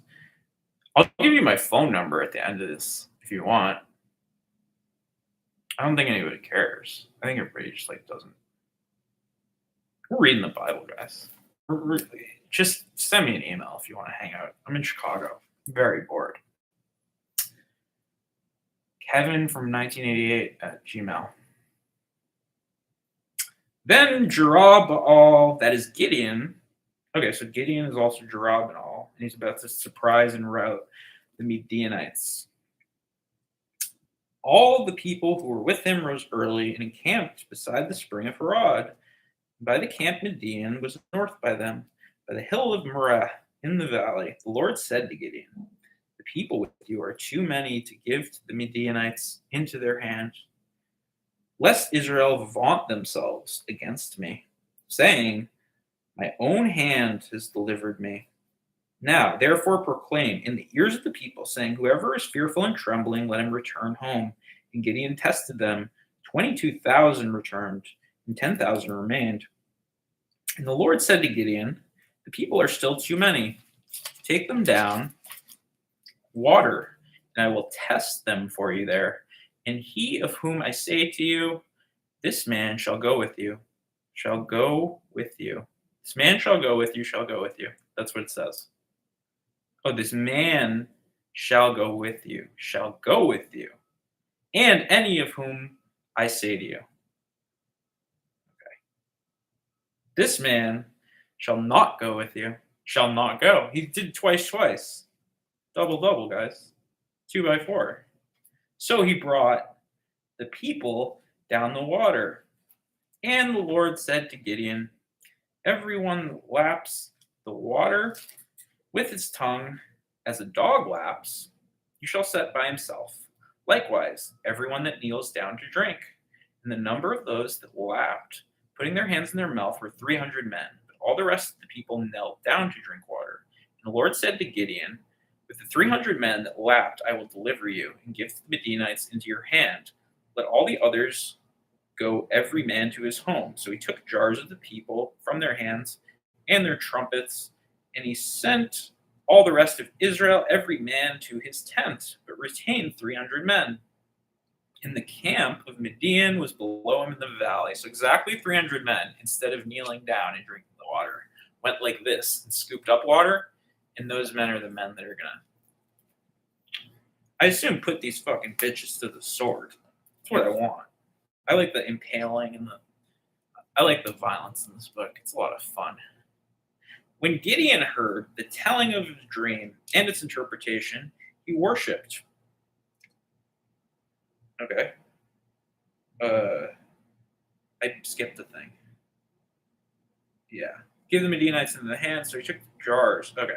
I'll give you my phone number at the end of this if you want. I don't think anybody cares. I think everybody just doesn't. We're reading the Bible, guys. Just send me an email if you want to hang out. I'm in Chicago. I'm very bored. Kevin from 1988 at Gmail. Then Jerubbaal, that is Gideon. Okay, so Gideon is also Jerubbaal, and he's about to surprise and rout the Midianites. All the people who were with him rose early and encamped beside the spring of Harod. By the camp Midian was north by them, by the hill of Moreh in the valley. The Lord said to Gideon, the people with you are too many to give to the Midianites into their hand, lest Israel vaunt themselves against me, saying, my own hand has delivered me. Now, therefore, proclaim in the ears of the people, saying, whoever is fearful and trembling, let him return home. And Gideon tested them. 22,000 returned, and 10,000 remained. And the Lord said to Gideon, the people are still too many. Take them down, water, and I will test them for you there. And he of whom I say to you, this man shall go with you, shall go with you. This man shall go with you, shall go with you. That's what it says. Oh, this man shall go with you, shall go with you, and any of whom I say to you. Okay. This man shall not go with you, shall not go. He did twice. Double, guys. 2 by 4. So he brought the people down the water. And the Lord said to Gideon, everyone laps the water with his tongue as a dog laps, you shall set by himself. Likewise, everyone that kneels down to drink. And the number of those that lapped, putting their hands in their mouth, were 300 men. But all the rest of the people knelt down to drink water. And the Lord said to Gideon, with the 300 men that lapped, I will deliver you and give the Midianites into your hand. Let all the others go every man to his home. So he took jars of the people from their hands and their trumpets, and he sent all the rest of Israel, every man to his tent, but retained 300 men. And the camp of Midian was below him in the valley. So exactly 300 men, instead of kneeling down and drinking the water, went like this and scooped up water. And those men are the men that are gonna, I assume, put these fucking bitches to the sword. That's what I want. I like the impaling and I like the violence in this book. It's a lot of fun. When Gideon heard the telling of his dream and its interpretation, he worshipped. Okay. I skipped the thing. Yeah. Give the Midianites into the hand. So he took the jars. Okay.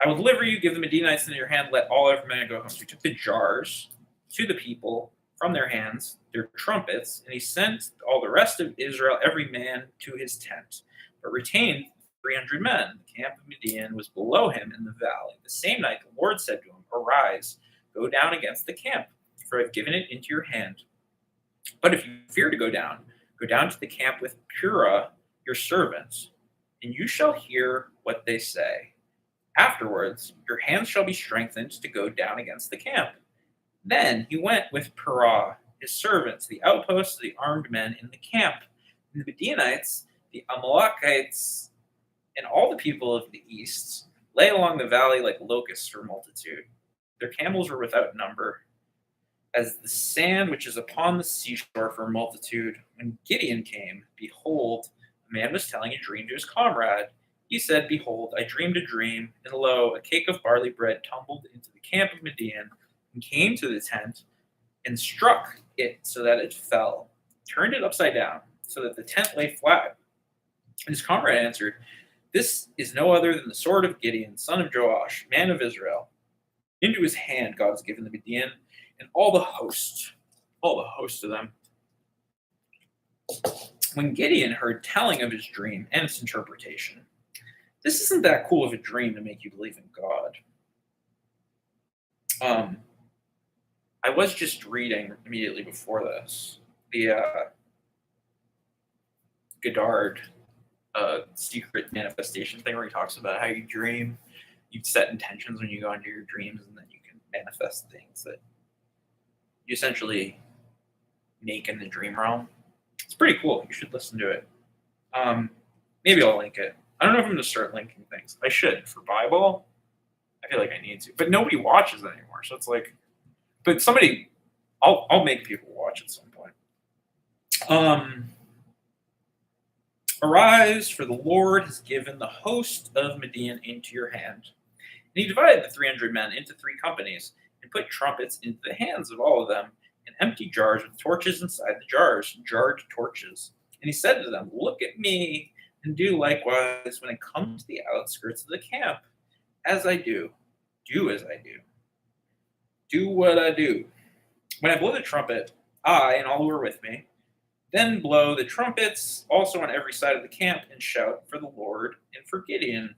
I will deliver you, give the Midianites into your hand, let all every man go home. So he took the jars to the people from their hands, their trumpets, and he sent all the rest of Israel, every man to his tent, but retained 300 men. The camp of Midian was below him in the valley. The same night the Lord said to him, arise, go down against the camp, for I have given it into your hand. But if you fear to go down to the camp with Purah, your servant, and you shall hear what they say. Afterwards, your hands shall be strengthened to go down against the camp. Then he went with Purah, his servant, to the outposts of the armed men in the camp. And the Midianites, the Amalekites, and all the people of the east lay along the valley like locusts for multitude. Their camels were without number, as the sand which is upon the seashore for multitude. When Gideon came, behold, a man was telling a dream to his comrade. He said, behold, I dreamed a dream, and lo, a cake of barley bread tumbled into the camp of Midian, and came to the tent, and struck it so that it fell, turned it upside down, so that the tent lay flat. And his comrade answered, this is no other than the sword of Gideon, son of Joash, man of Israel. Into his hand God has given the Midian, and all the host of them. When Gideon heard telling of his dream and its interpretation, this isn't that cool of a dream to make you believe in God. I was just reading immediately before this the Goddard secret manifestation thing where he talks about how you dream, you set intentions when you go into your dreams, and then you can manifest things that you essentially make in the dream realm. It's pretty cool. You should listen to it. Maybe I'll link it. I don't know if I'm going to start linking things. I should. For Bible, I feel like I need to. But nobody watches it anymore. So it's like, but somebody, I'll make people watch at some point. Arise, for the Lord has given the host of Midian into your hand. And he divided the 300 men into 3 companies, and put trumpets into the hands of all of them, and empty jars with torches inside the jars, jarred torches. And he said to them, look at me, and do likewise when I come to the outskirts of the camp. As I do as I do. Do what I do. When I blow the trumpet, I and all who are with me, then blow the trumpets also on every side of the camp, and shout for the Lord and for Gideon.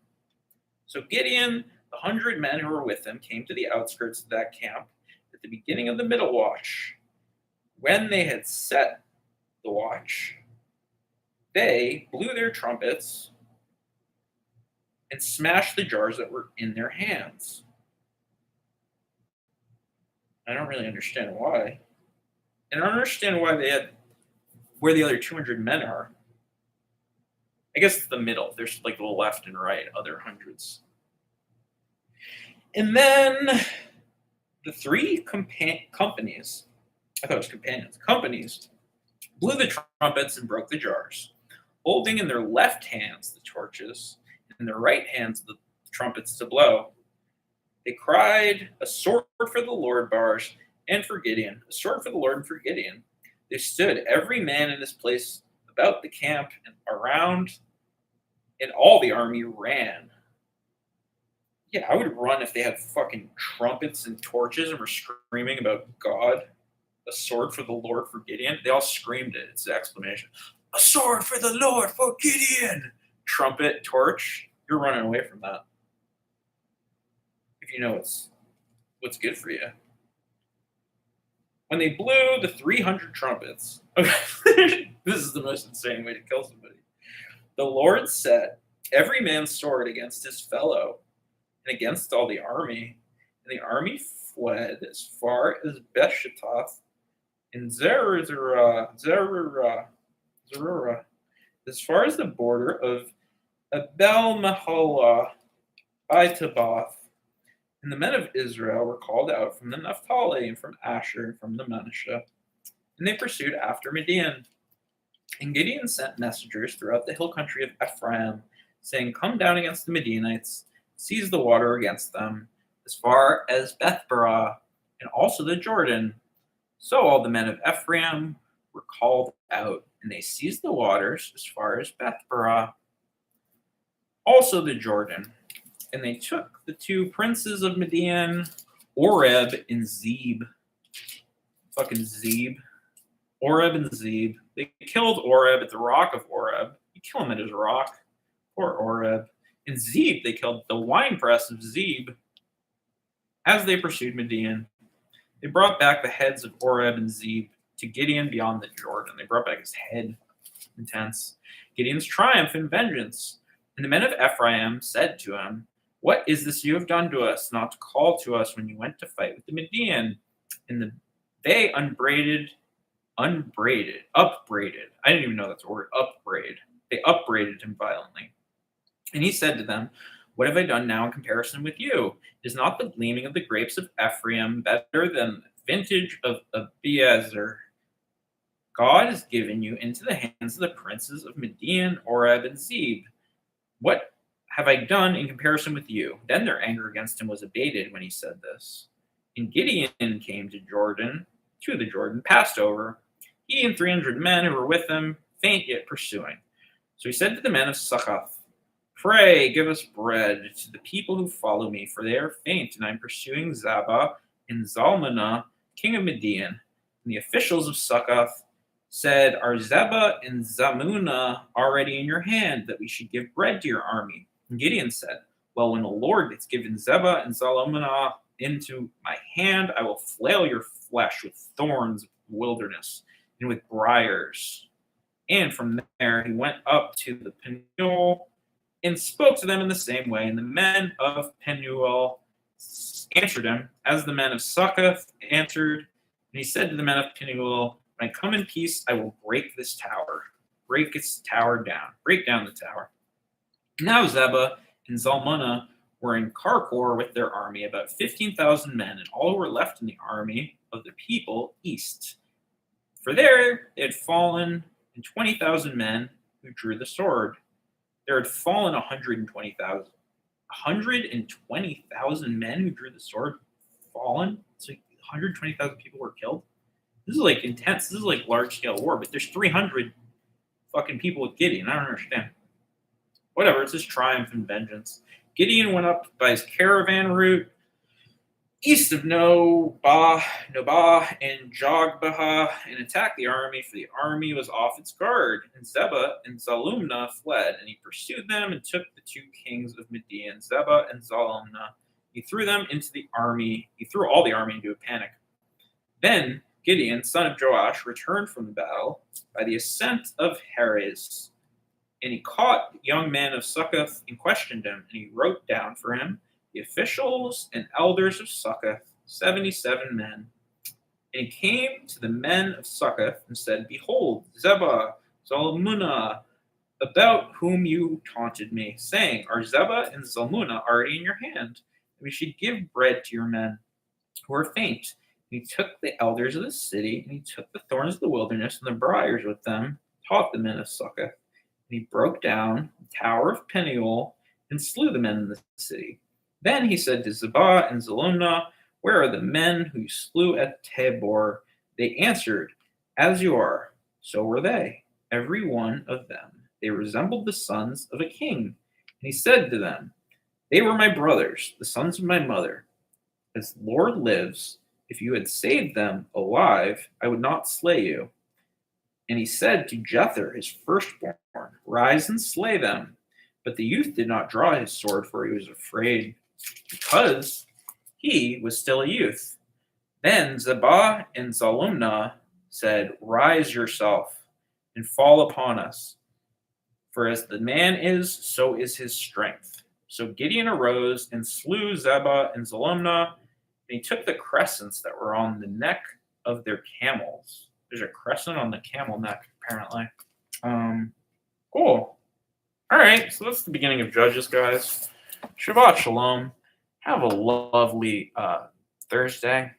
So Gideon, the 100 men who were with him, came to the outskirts of that camp at the beginning of the middle watch. When they had set the watch, they blew their trumpets and smashed the jars that were in their hands. I don't really understand why. And I don't understand why they had where the other 200 men are. I guess it's the middle. There's like the left and right, other hundreds. And then the three companies, I thought it was companions, companies, blew the trumpets and broke the jars, holding in their left hands the torches, and in their right hands the trumpets to blow. They cried, "A sword for the Lord, bars, and for Gideon, a sword for the Lord and for Gideon." They stood, every man in his place, about the camp and around, and all the army ran. Yeah, I would run if they had fucking trumpets and torches and were screaming about God. A sword for the Lord for Gideon. They all screamed it. It's an exclamation. A sword for the Lord for Gideon. Trumpet, torch. You're running away from that. If you know what's good for you. When they blew the 300 trumpets, okay, this is the most insane way to kill somebody. The Lord set every man's sword against his fellow and against all the army. And the army fled as far as Beshetoth and Zerah, as far as the border of Abel Maholah by Tabath. And the men of Israel were called out from the Naphtali and from Asher and from the Manasseh, and they pursued after Midian. And Gideon sent messengers throughout the hill country of Ephraim, saying, "Come down against the Midianites, seize the water against them, as far as Bethbarah, and also the Jordan." So all the men of Ephraim were called out, and they seized the waters as far as Bethbarah, also the Jordan. And they took the two princes of Midian, Oreb and Zeb. Fucking Zeb. Oreb and Zeb. They killed Oreb at the rock of Oreb. You kill him at his rock. Poor Oreb. And Zeb, they killed the winepress of Zeb. As they pursued Midian, they brought back the heads of Oreb and Zeb to Gideon beyond the Jordan. They brought back his head. Intense. Gideon's triumph and vengeance. And the men of Ephraim said to him, "What is this you have done to us, not to call to us when you went to fight with the Midian?" And they upbraided. I didn't even know that's a word, upbraid. They upbraided him violently. And he said to them, "What have I done now in comparison with you? Is not the gleaming of the grapes of Ephraim better than the vintage of Abiezer? God has given you into the hands of the princes of Midian, Oreb, and Zeb. What have I done in comparison with you?" Then their anger against him was abated when he said this. And Gideon came to the Jordan, passed over, he and 300 men who were with him, faint yet pursuing. So he said to the men of Succoth, "Pray, give us bread to the people who follow me, for they are faint, and I am pursuing Zabah and Zalmunna, king of Midian." And the officials of Succoth said, "Are Zebah and Zalmunna already in your hand, that we should give bread to your army?" And Gideon said, "Well, when the Lord has given Zebah and Zalmunna into my hand, I will flail your flesh with thorns of the wilderness and with briars." And from there he went up to the Penuel and spoke to them in the same way. And the men of Penuel answered him, as the men of Succoth answered. And he said to the men of Penuel, "When I come in peace, I will break this tower. Break its tower down. Break down the tower." Now Zebah and Zalmunna were in Karkor with their army, about 15,000 men, and all who were left in the army of the people east. For there they had fallen 20,000 men who drew the sword. There had fallen 120,000. 120,000 men who drew the sword fallen? So 120,000 people were killed? This is like intense. This is like large scale war, but there's 300 fucking people with Gideon. I don't understand. Whatever, it's his triumph and vengeance. Gideon went up by his caravan route east of Nobah and Jogbehah and attacked the army, for the army was off its guard. And Zebah and Zalmunna fled, and he pursued them and took the two kings of Midian, Zebah and Zalmunna. He threw all the army into a panic. Then Gideon, son of Joash, returned from the battle by the ascent of Heres. And he caught the young man of Succoth and questioned him, and he wrote down for him the officials and elders of Succoth, 77 men. And he came to the men of Succoth and said, Behold, Zebah, Zalmunna, about whom you taunted me, saying, Are Zebah and Zalmunna already in your hand? And we should give bread to your men who are faint. And he took the elders of the city, and he took the thorns of the wilderness and the briars with them, taught the men of Succoth. And he broke down the tower of Peniel and slew the men in the city. Then he said to Zebah and Zalmunna, Where are the men who you slew at Tabor? They answered, As you are, so were they, every one of them. They resembled the sons of a king. And he said to them, They were my brothers, the sons of my mother. As the Lord lives, if you had saved them alive, I would not slay you. And he said to Jether, his firstborn, Rise and slay them. But the youth did not draw his sword, for he was afraid, because he was still a youth. Then Zebah and Zalmunna said, Rise yourself and fall upon us. For as the man is, so is his strength. So Gideon arose and slew Zebah and Zalmunna, and he took the crescents that were on the neck of their camels. There's a crescent on the camel neck, apparently. Cool. All right, so that's the beginning of Judges, guys. Shabbat Shalom. Have a lovely Thursday.